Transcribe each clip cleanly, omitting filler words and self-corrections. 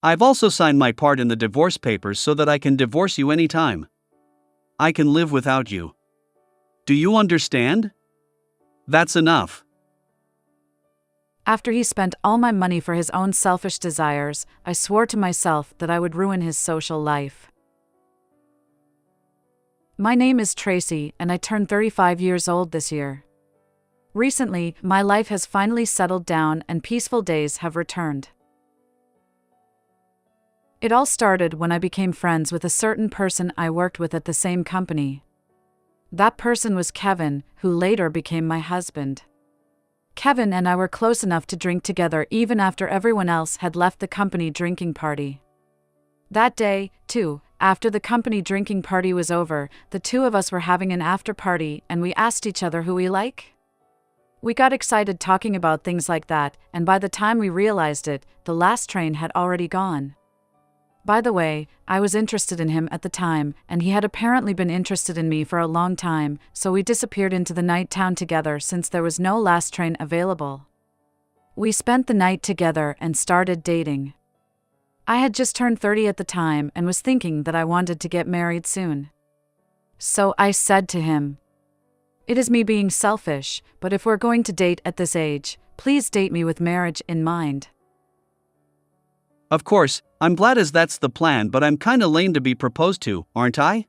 I've also signed my part in the divorce papers so that I can divorce you anytime. I can live without you. Do you understand? That's enough. After he spent all my money for his own selfish desires, I swore to myself that I would ruin his social life. My name is Tracy, and I turned 35 years old this year. Recently, my life has finally settled down and peaceful days have returned. It all started when I became friends with a certain person I worked with at the same company. That person was Kevin, who later became my husband. Kevin and I were close enough to drink together even after everyone else had left the company drinking party. That day, too, after the company drinking party was over, the two of us were having an after party and we asked each other who we like. We got excited talking about things like that, and by the time we realized it, the last train had already gone. By the way, I was interested in him at the time, and he had apparently been interested in me for a long time, so we disappeared into the night town together since there was no last train available. We spent the night together and started dating. I had just turned 30 at the time and was thinking that I wanted to get married soon. So I said to him, "It is me being selfish, but if we're going to date at this age, please date me with marriage in mind." Of course, I'm glad as that's the plan, but I'm kinda lame to be proposed to, aren't I?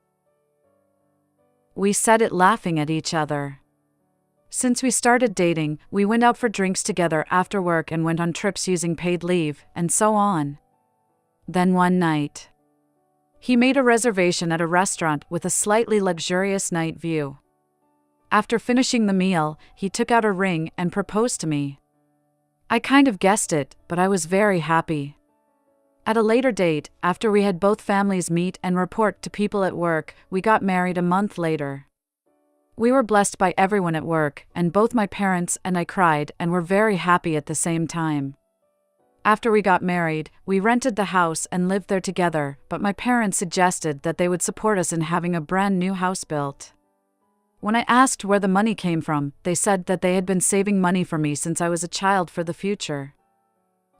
We said it laughing at each other. Since we started dating, we went out for drinks together after work and went on trips using paid leave, and so on. Then one night, he made a reservation at a restaurant with a slightly luxurious night view. After finishing the meal, he took out a ring and proposed to me. I kind of guessed it, but I was very happy. At a later date, after we had both families meet and report to people at work, we got married a month later. We were blessed by everyone at work, and both my parents and I cried and were very happy at the same time. After we got married, we rented the house and lived there together, but my parents suggested that they would support us in having a brand new house built. When I asked where the money came from, they said that they had been saving money for me since I was a child for the future.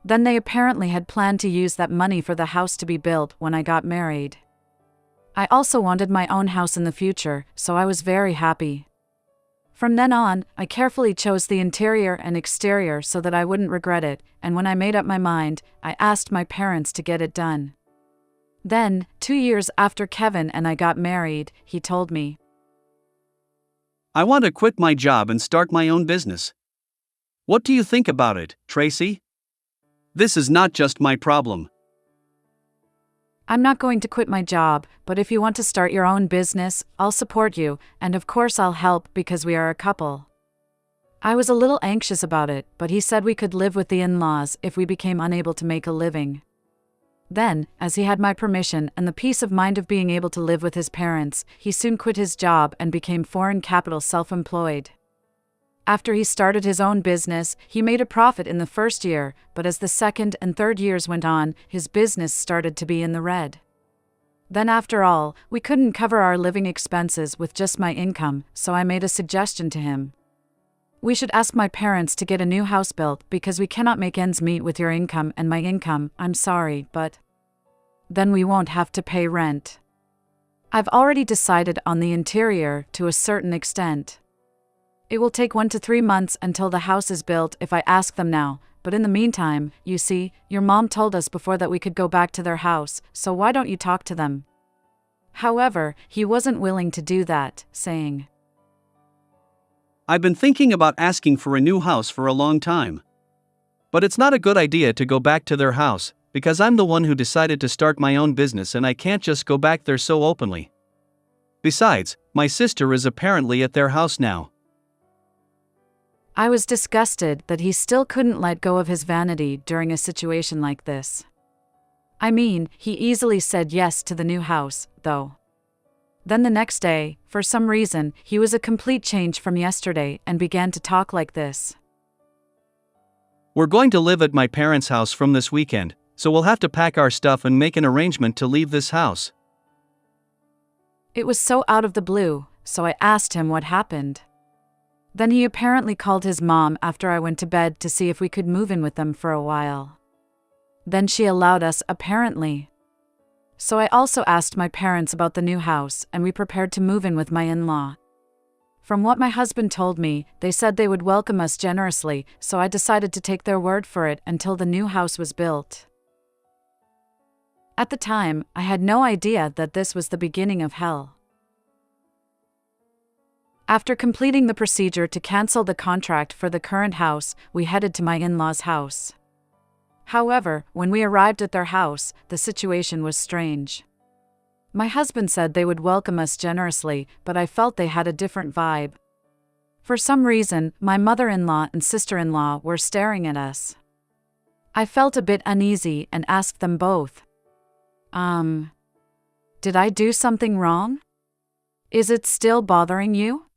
Then they apparently had planned to use that money for the house to be built when I got married. I also wanted my own house in the future, so I was very happy. From then on, I carefully chose the interior and exterior so that I wouldn't regret it, and when I made up my mind, I asked my parents to get it done. Then, 2 years after Kevin and I got married, he told me, I want to quit my job and start my own business. What do you think about it, Tracy? This is not just my problem. I'm not going to quit my job, but if you want to start your own business, I'll support you, and of course I'll help because we are a couple. I was a little anxious about it, but he said we could live with the in-laws if we became unable to make a living. Then, as he had my permission and the peace of mind of being able to live with his parents, he soon quit his job and became foreign capital self-employed. After he started his own business, he made a profit in the first year, but as the second and third years went on, his business started to be in the red. Then after all, we couldn't cover our living expenses with just my income, so I made a suggestion to him. We should ask my parents to get a new house built because we cannot make ends meet with your income and my income, I'm sorry, but then we won't have to pay rent. I've already decided on the interior to a certain extent. It will take 1 to 3 months until the house is built if I ask them now, but in the meantime, you see, your mom told us before that we could go back to their house, so why don't you talk to them? However, he wasn't willing to do that, saying, I've been thinking about asking for a new house for a long time. But it's not a good idea to go back to their house, because I'm the one who decided to start my own business and I can't just go back there so openly. Besides, my sister is apparently at their house now. I was disgusted that he still couldn't let go of his vanity during a situation like this. I mean, he easily said yes to the new house, though. Then the next day, for some reason, he was a complete change from yesterday and began to talk like this. We're going to live at my parents' house from this weekend, so we'll have to pack our stuff and make an arrangement to leave this house. It was so out of the blue, so I asked him what happened. Then he apparently called his mom after I went to bed to see if we could move in with them for a while. Then she allowed us, apparently. So I also asked my parents about the new house, and we prepared to move in with my in-law. From what my husband told me, they said they would welcome us generously, so I decided to take their word for it until the new house was built. At the time, I had no idea that this was the beginning of hell. After completing the procedure to cancel the contract for the current house, we headed to my in-laws' house. However, when we arrived at their house, the situation was strange. My husband said they would welcome us generously, but I felt they had a different vibe. For some reason, my mother-in-law and sister-in-law were staring at us. I felt a bit uneasy and asked them both, did I do something wrong? Is it still bothering you?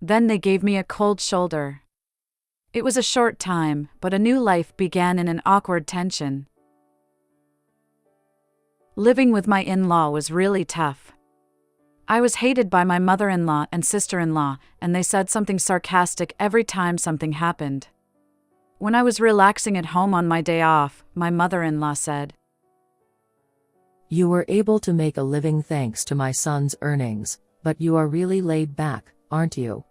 Then they gave me a cold shoulder. It was a short time, but a new life began in an awkward tension. Living with my in-law was really tough. I was hated by my mother-in-law and sister-in-law, and they said something sarcastic every time something happened. When I was relaxing at home on my day off, my mother-in-law said, "You were able to make a living thanks to my son's earnings, but you are really laid back, aren't you?"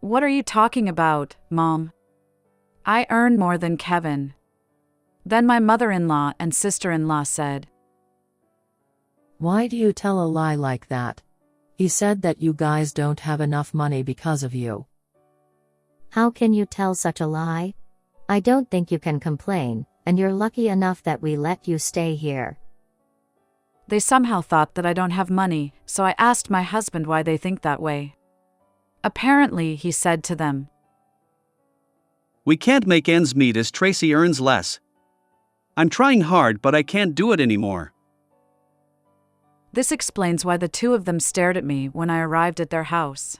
What are you talking about, Mom? I earn more than Kevin. Then my mother-in-law and sister-in-law said, "Why do you tell a lie like that? He said that you guys don't have enough money because of you." "How can you tell such a lie? I don't think you can complain, and you're lucky enough that we let you stay here." They somehow thought that I don't have money, so I asked my husband why they think that way. Apparently, he said to them, "We can't make ends meet as Tracy earns less. I'm trying hard, but I can't do it anymore." This explains why the two of them stared at me when I arrived at their house.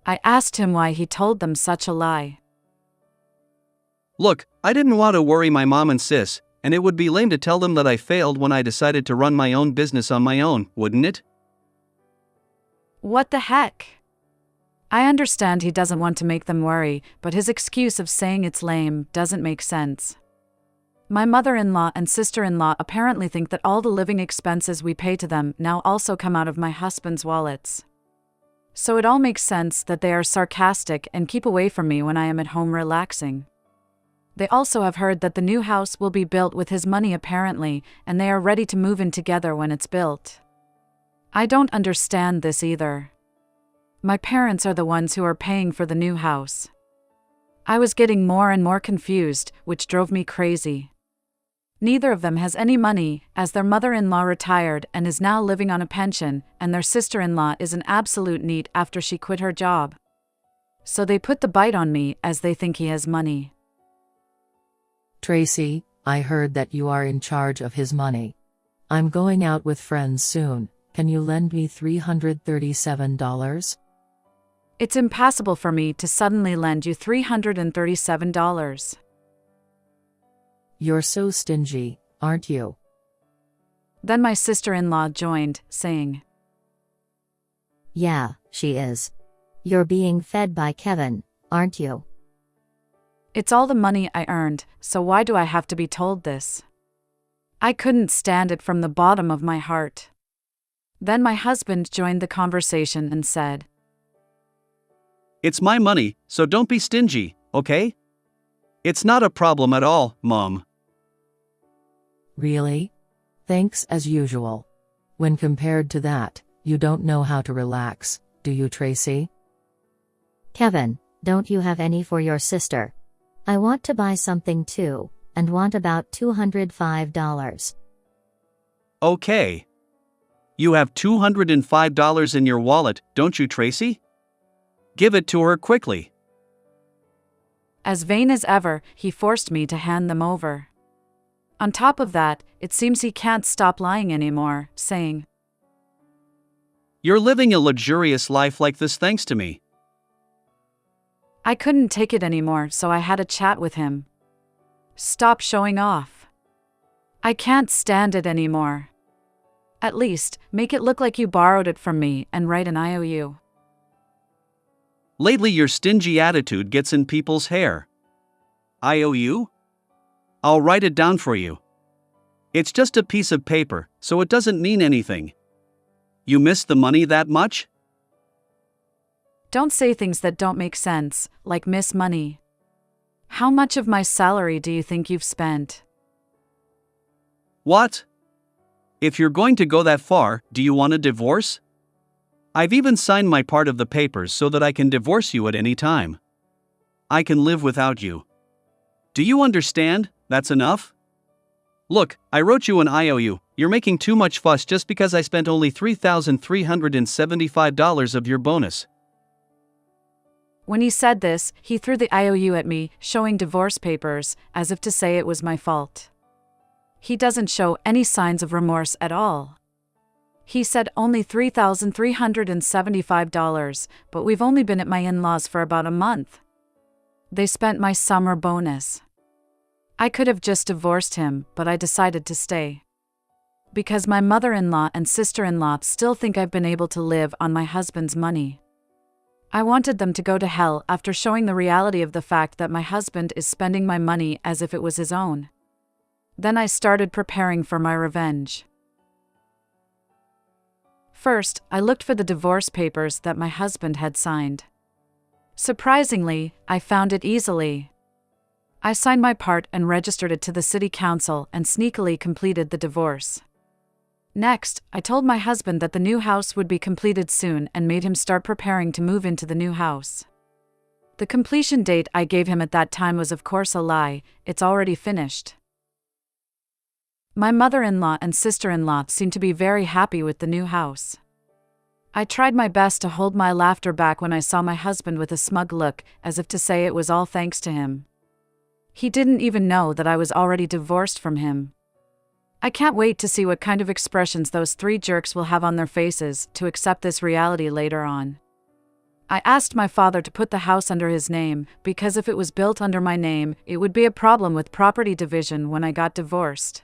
I asked him why he told them such a lie. "Look, I didn't want to worry my mom and sis, and it would be lame to tell them that I failed when I decided to run my own business on my own, wouldn't it?" What the heck? I understand he doesn't want to make them worry, but his excuse of saying it's lame doesn't make sense. My mother-in-law and sister-in-law apparently think that all the living expenses we pay to them now also come out of my husband's wallets. So it all makes sense that they are sarcastic and keep away from me when I am at home relaxing. They also have heard that the new house will be built with his money apparently, and they are ready to move in together when it's built. I don't understand this either. My parents are the ones who are paying for the new house. I was getting more and more confused, which drove me crazy. Neither of them has any money, as their mother-in-law retired and is now living on a pension, and their sister-in-law is an absolute NEET after she quit her job. So they put the bite on me as they think he has money. "Tracy, I heard that you are in charge of his money. I'm going out with friends soon. Can you lend me $337? It's impossible for me to suddenly lend you $337. You're so stingy, aren't you?" Then my sister-in-law joined, saying, "Yeah, she is. You're being fed by Kevin, aren't you?" It's all the money I earned, so why do I have to be told this? I couldn't stand it from the bottom of my heart. Then my husband joined the conversation and said, "It's my money, so don't be stingy, okay? It's not a problem at all, Mom." "Really? Thanks as usual. When compared to that, you don't know how to relax, do you, Tracy?" "Kevin, don't you have any for your sister? I want to buy something too, and want about $205. Okay. You have $205 in your wallet, don't you, Tracy? Give it to her quickly." As vain as ever, he forced me to hand them over. On top of that, it seems he can't stop lying anymore, saying, "You're living a luxurious life like this thanks to me." I couldn't take it anymore, so I had a chat with him. Stop showing off. I can't stand it anymore. At least, make it look like you borrowed it from me and write an IOU. Lately your stingy attitude gets in people's hair. IOU? I'll write it down for you. It's just a piece of paper, so it doesn't mean anything. You miss the money that much? Don't say things that don't make sense, like miss money. How much of my salary do you think you've spent? What? If you're going to go that far, do you want a divorce? I've even signed my part of the papers so that I can divorce you at any time. I can live without you. Do you understand? That's enough? Look, I wrote you an IOU. You're making too much fuss just because I spent only $3,375 of your bonus. When he said this, he threw the IOU at me, showing divorce papers, as if to say it was my fault. He doesn't show any signs of remorse at all. He said only $3,375, but we've only been at my in-laws for about a month. They spent my summer bonus. I could have just divorced him, but I decided to stay. Because my mother-in-law and sister-in-law still think I've been able to live on my husband's money. I wanted them to go to hell after showing the reality of the fact that my husband is spending my money as if it was his own. Then I started preparing for my revenge. First, I looked for the divorce papers that my husband had signed. Surprisingly, I found it easily. I signed my part and registered it to the city council and sneakily completed the divorce. Next, I told my husband that the new house would be completed soon and made him start preparing to move into the new house. The completion date I gave him at that time was of course a lie. It's already finished. My mother-in-law and sister-in-law seemed to be very happy with the new house. I tried my best to hold my laughter back when I saw my husband with a smug look, as if to say it was all thanks to him. He didn't even know that I was already divorced from him. I can't wait to see what kind of expressions those three jerks will have on their faces to accept this reality later on. I asked my father to put the house under his name, because if it was built under my name, it would be a problem with property division when I got divorced.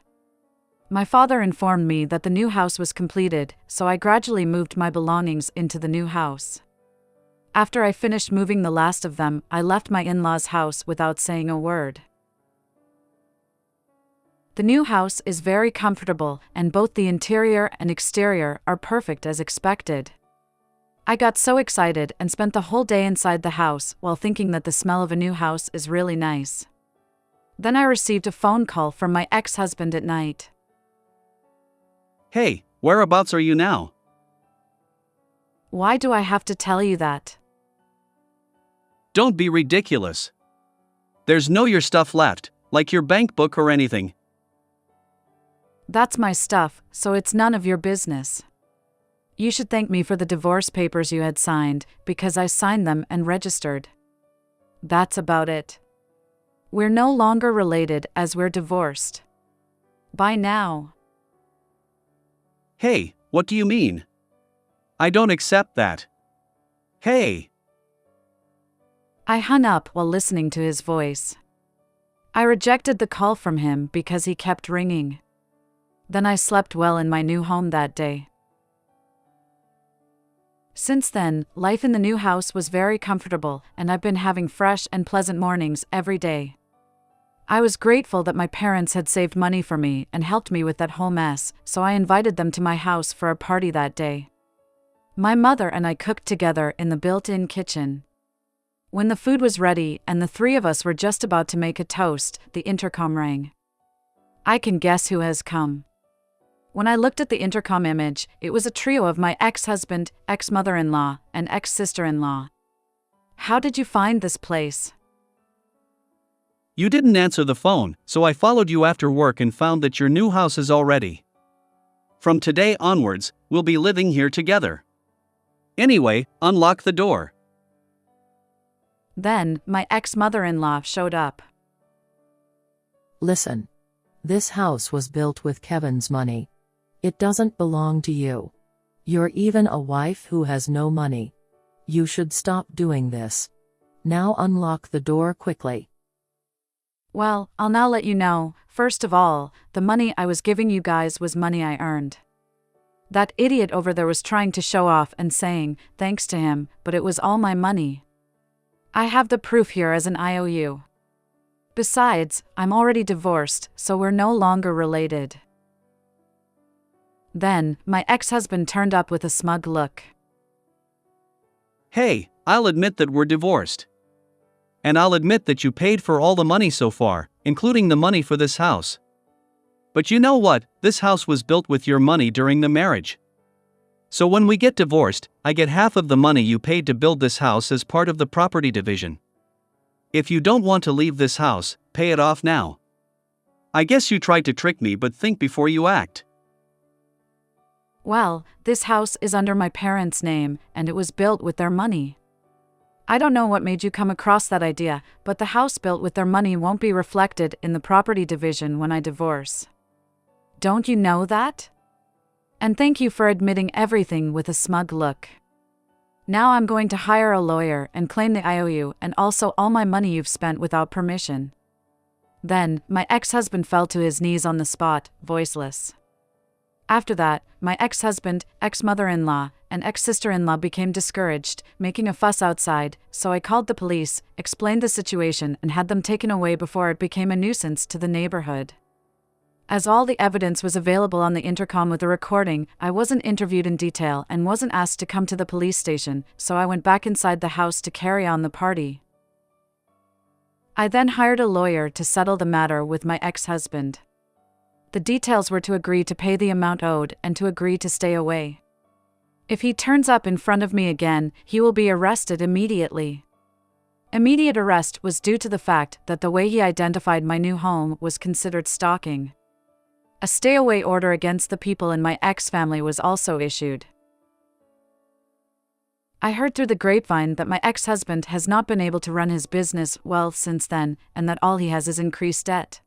My father informed me that the new house was completed, so I gradually moved my belongings into the new house. After I finished moving the last of them, I left my in-laws' house without saying a word. The new house is very comfortable, and both the interior and exterior are perfect as expected. I got so excited and spent the whole day inside the house while thinking that the smell of a new house is really nice. Then I received a phone call from my ex-husband at night. Hey, whereabouts are you now? Why do I have to tell you that? Don't be ridiculous. There's no your stuff left, like your bank book or anything. That's my stuff, so it's none of your business. You should thank me for the divorce papers you had signed, because I signed them and registered. That's about it. We're no longer related as we're divorced. Bye now. Hey, what do you mean? I don't accept that. Hey. I hung up while listening to his voice. I rejected the call from him because he kept ringing. Then I slept well in my new home that day. Since then, life in the new house was very comfortable, and I've been having fresh and pleasant mornings every day. I was grateful that my parents had saved money for me and helped me with that whole mess, so I invited them to my house for a party that day. My mother and I cooked together in the built-in kitchen. When the food was ready and the three of us were just about to make a toast, the intercom rang. I can guess who has come. When I looked at the intercom image, it was a trio of my ex-husband, ex-mother-in-law, and ex-sister-in-law. How did you find this place? You didn't answer the phone, so I followed you after work and found that your new house is all ready. From today onwards, we'll be living here together. Anyway, unlock the door. Then, my ex-mother-in-law showed up. Listen. This house was built with Kevin's money. It doesn't belong to you. You're even a wife who has no money. You should stop doing this. Now unlock the door quickly. Well, I'll now let you know, first of all, the money I was giving you guys was money I earned. That idiot over there was trying to show off and saying, thanks to him, but it was all my money. I have the proof here as an IOU. Besides, I'm already divorced, so we're no longer related. Then, my ex-husband turned up with a smug look. Hey, I'll admit that we're divorced. And I'll admit that you paid for all the money so far, including the money for this house. But you know what? This house was built with your money during the marriage. So when we get divorced, I get half of the money you paid to build this house as part of the property division. If you don't want to leave this house, pay it off now. I guess you tried to trick me, but think before you act. Well, this house is under my parents' name, and it was built with their money. I don't know what made you come across that idea, but the house built with their money won't be reflected in the property division when I divorce. Don't you know that? And thank you for admitting everything with a smug look. Now I'm going to hire a lawyer and claim the IOU and also all my money you've spent without permission. Then, my ex-husband fell to his knees on the spot, voiceless. After that, my ex-husband, ex-mother-in-law, and ex-sister-in-law became discouraged, making a fuss outside, so I called the police, explained the situation, and had them taken away before it became a nuisance to the neighborhood. As all the evidence was available on the intercom with a recording, I wasn't interviewed in detail and wasn't asked to come to the police station, so I went back inside the house to carry on the party. I then hired a lawyer to settle the matter with my ex-husband. The details were to agree to pay the amount owed and to agree to stay away. If he turns up in front of me again, he will be arrested immediately. Immediate arrest was due to the fact that the way he identified my new home was considered stalking. A stay-away order against the people in my ex-family was also issued. I heard through the grapevine that my ex-husband has not been able to run his business well since then, and that all he has is increased debt.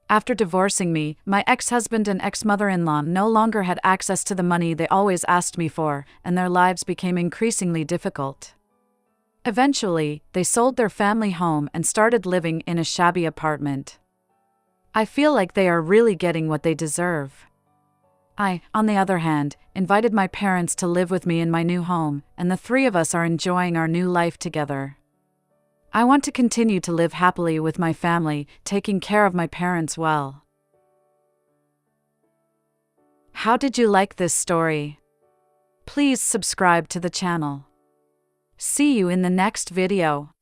After divorcing me, my ex-husband and ex-mother-in-law no longer had access to the money they always asked me for, and their lives became increasingly difficult. Eventually, they sold their family home and started living in a shabby apartment. I feel like they are really getting what they deserve. I, on the other hand, invited my parents to live with me in my new home, and the three of us are enjoying our new life together. I want to continue to live happily with my family, taking care of my parents well. How did you like this story? Please subscribe to the channel. See you in the next video.